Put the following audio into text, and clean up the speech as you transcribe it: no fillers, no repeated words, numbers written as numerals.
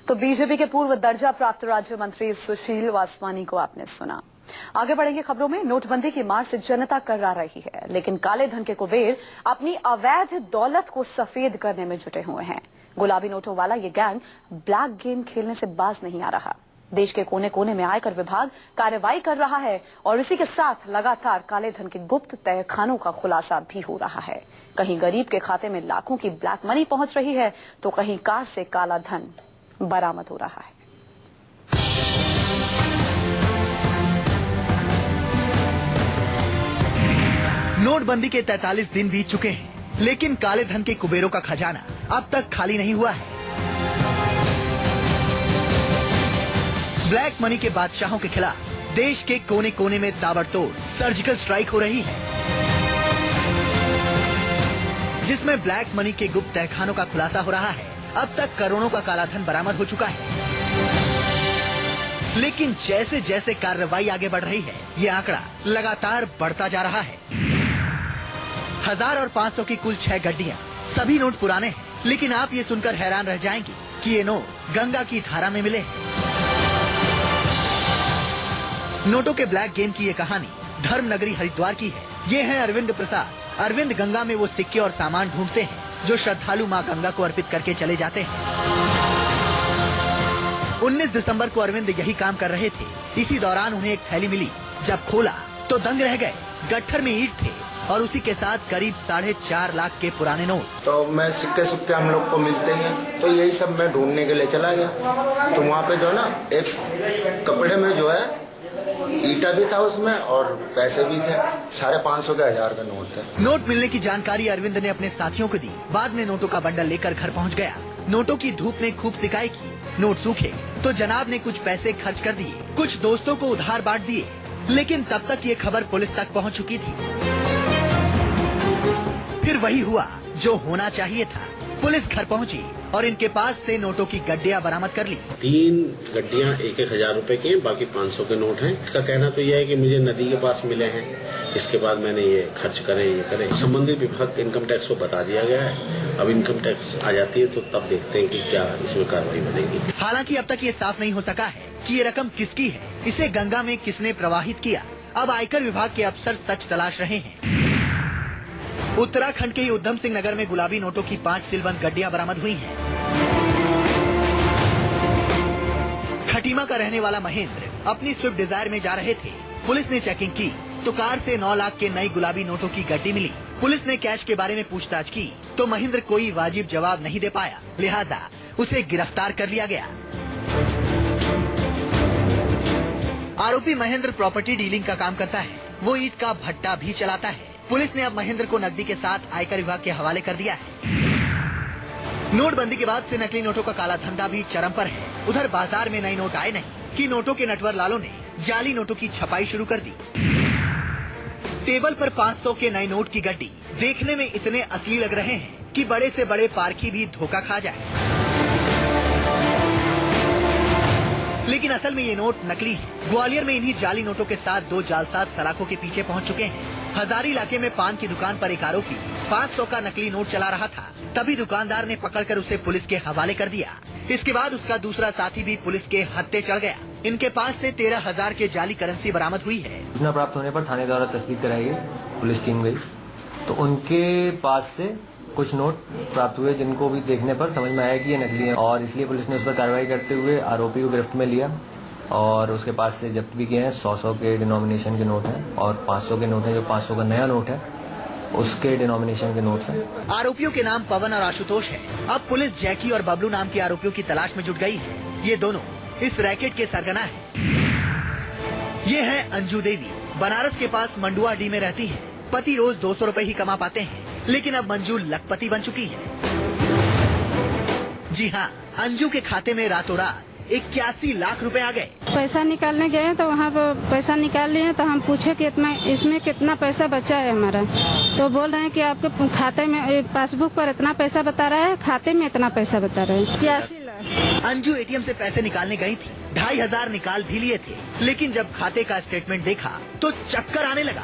तो बीजेपी के पूर्व दर्जा प्राप्त राज्य मंत्री सुशील वासवानी को आपने सुना। आगे बढ़ेंगे खबरों में। नोटबंदी की मार से जनता कर्रा रही है, लेकिन काले धन के कुबेर अपनी अवैध दौलत को सफेद करने में जुटे हुए हैं। गुलाबी नोटों वाला ये गैंग ब्लैक गेम खेलने से बाज नहीं आ रहा। देश के कोने कोने में आयकर विभाग कार्रवाई कर रहा है और इसी के साथ लगातार काले धन के गुप्त तहखानों का खुलासा भी हो रहा है। कहीं गरीब के खाते में लाखों की ब्लैक मनी पहुंच रही है, तो कहीं कार से काला धन बरामद हो रहा है। नोटबंदी के 43 दिन बीत चुके हैं, लेकिन काले धन के कुबेरों का खजाना अब तक खाली नहीं हुआ है। ब्लैक मनी के बादशाहों के खिलाफ देश के कोने कोने में ताबड़तोड़ सर्जिकल स्ट्राइक हो रही है, जिसमें ब्लैक मनी के गुप्त तहखानों का खुलासा हो रहा है। अब तक करोड़ों का काला धन बरामद हो चुका है, लेकिन जैसे जैसे कार्रवाई आगे बढ़ रही है, ये आंकड़ा लगातार बढ़ता जा रहा है। 1000 और 500 की कुल 6 गड्डियां, सभी नोट पुराने हैं, लेकिन आप ये सुनकर हैरान रह जाएंगे कि ये नोट गंगा की धारा में मिले। नोटों के ब्लैक गेम की ये कहानी धर्म नगरी हरिद्वार की है। ये है अरविंद प्रसाद। अरविंद गंगा में वो सिक्के और सामान ढूंढते हैं जो श्रद्धालु मां गंगा को अर्पित करके चले जाते हैं। 19 दिसंबर को अरविंद यही काम कर रहे थे। इसी दौरान उन्हें एक थैली मिली। जब खोला तो दंग रह गए। गट्ठर में ईंट थे और उसी के साथ करीब 4.5 लाख के पुराने नोट। तो मैं सिक्के हम लोग को मिलते हैं, तो यही सब मैं ढूंढने के लिए चला गया। तो वहाँ पे जो ना एक कपड़े में जो है ईटा भी था उसमें और पैसे भी थे। 550 के 1000 का नोट थे। नोट मिलने की जानकारी अरविंद ने अपने साथियों को दी। बाद में नोटों का बंडल लेकर घर पहुंच गया। नोटों की धूप में खूब सिकाई की। नोट सूखे तो जनाब ने कुछ पैसे खर्च कर दिए, कुछ दोस्तों को उधार बांट दिए, लेकिन तब तक ये खबर पुलिस तक पहुंच चुकी थी। फिर वही हुआ जो होना चाहिए था। पुलिस घर पहुंची और इनके पास से नोटों की गड्डियां बरामद कर ली। 3 गड्डियां 1,000 रुपए की, बाकी 500 के नोट हैं। इसका कहना तो यह है कि मुझे नदी के पास मिले हैं, इसके बाद मैंने ये खर्च करे, ये करे। संबंधित विभाग इनकम टैक्स को बता दिया गया है। अब इनकम टैक्स आ जाती है तो तब देखते हैं कि क्या इसमें कार्रवाई बनेगी। हालांकि अब तक ये साफ नहीं हो सका है कि ये रकम किसकी है, इसे गंगा में किसने प्रवाहित किया। अब आयकर विभाग के अफसर सच तलाश रहे हैं। उत्तराखंड के उधम सिंह नगर में गुलाबी नोटों की 5 सीलबंद गड्डियां बरामद हुई हैं। खटीमा का रहने वाला महेंद्र अपनी स्विफ्ट डिजायर में जा रहे थे। पुलिस ने चेकिंग की तो कार से 9 लाख के नई गुलाबी नोटों की गड्डी मिली। पुलिस ने कैश के बारे में पूछताछ की तो महेंद्र कोई वाजिब जवाब नहीं दे पाया, लिहाजा उसे गिरफ्तार कर लिया गया। आरोपी महेंद्र प्रॉपर्टी डीलिंग का काम करता है। वो ईंट का भट्टा भी चलाता है। पुलिस ने अब महेंद्र को नकदी के साथ आयकर विभाग के हवाले कर दिया है। नोटबंदी के बाद से नकली नोटों का काला धंधा भी चरम पर है। उधर बाजार में नए नोट आए नहीं कि नोटों के नटवर लालों ने जाली नोटों की छपाई शुरू कर दी। टेबल पर 500 के नए नोट की गड्डी देखने में इतने असली लग रहे हैं कि बड़े से बड़े पारखी भी धोखा खा जाए, लेकिन असल में ये नोट नकली है। ग्वालियर में इन्हीं जाली नोटों के साथ 2 जालसाज सलाखों के पीछे पहुंच चुके हैं। हजारी इलाके में पान की दुकान पर एक आरोपी 500 का नकली नोट चला रहा था। तभी दुकानदार ने पकड़कर उसे पुलिस के हवाले कर दिया। इसके बाद उसका दूसरा साथी भी पुलिस के हत्थे चढ़ गया। इनके पास से 13,000 के जाली करेंसी बरामद हुई है। सूचना प्राप्त होने पर थाने द्वारा तस्दीक कराई गई। पुलिस टीम गई तो उनके पास से कुछ नोट प्राप्त हुए, जिनको भी देखने पर समझ में आया कि ये नकली है, और इसलिए पुलिस ने उस पर कार्रवाई करते हुए आरोपी को गिरफ्त में लिया और उसके पास से जब्त भी किए हैं। 100 के डिनोमिनेशन के नोट हैं और 500 के नोट हैं। जो 500 का नया नोट है उसके डिनोमिनेशन के नोट्स हैं। आरोपियों के नाम पवन और आशुतोष है। अब पुलिस जैकी और बबलू नाम के आरोपियों की तलाश में जुट गई है। ये दोनों इस रैकेट के सरगना है। ये है अंजू देवी। बनारस के पास मंडुआडीह में रहती है। पति रोज 200 रुपए ही कमा पाते हैं, लेकिन अब मंजू लखपति बन चुकी है। जी हाँ, अंजू के खाते में रातों रात 81 लाख रुपए आ गए। पैसा निकालने गए तो वहाँ पर पैसा निकाल लिए तो हम पूछे कि इसमें कितना पैसा बचा है हमारा, तो बोल रहे हैं कि आपके खाते में पासबुक पर इतना पैसा बता रहा है, खाते में इतना पैसा बता रहे हैं। 86 लाख। अंजू एटीएम से पैसे निकालने गई थी। 2,500 निकाल भी लिए थे, लेकिन जब खाते का स्टेटमेंट देखा तो चक्कर आने लगा।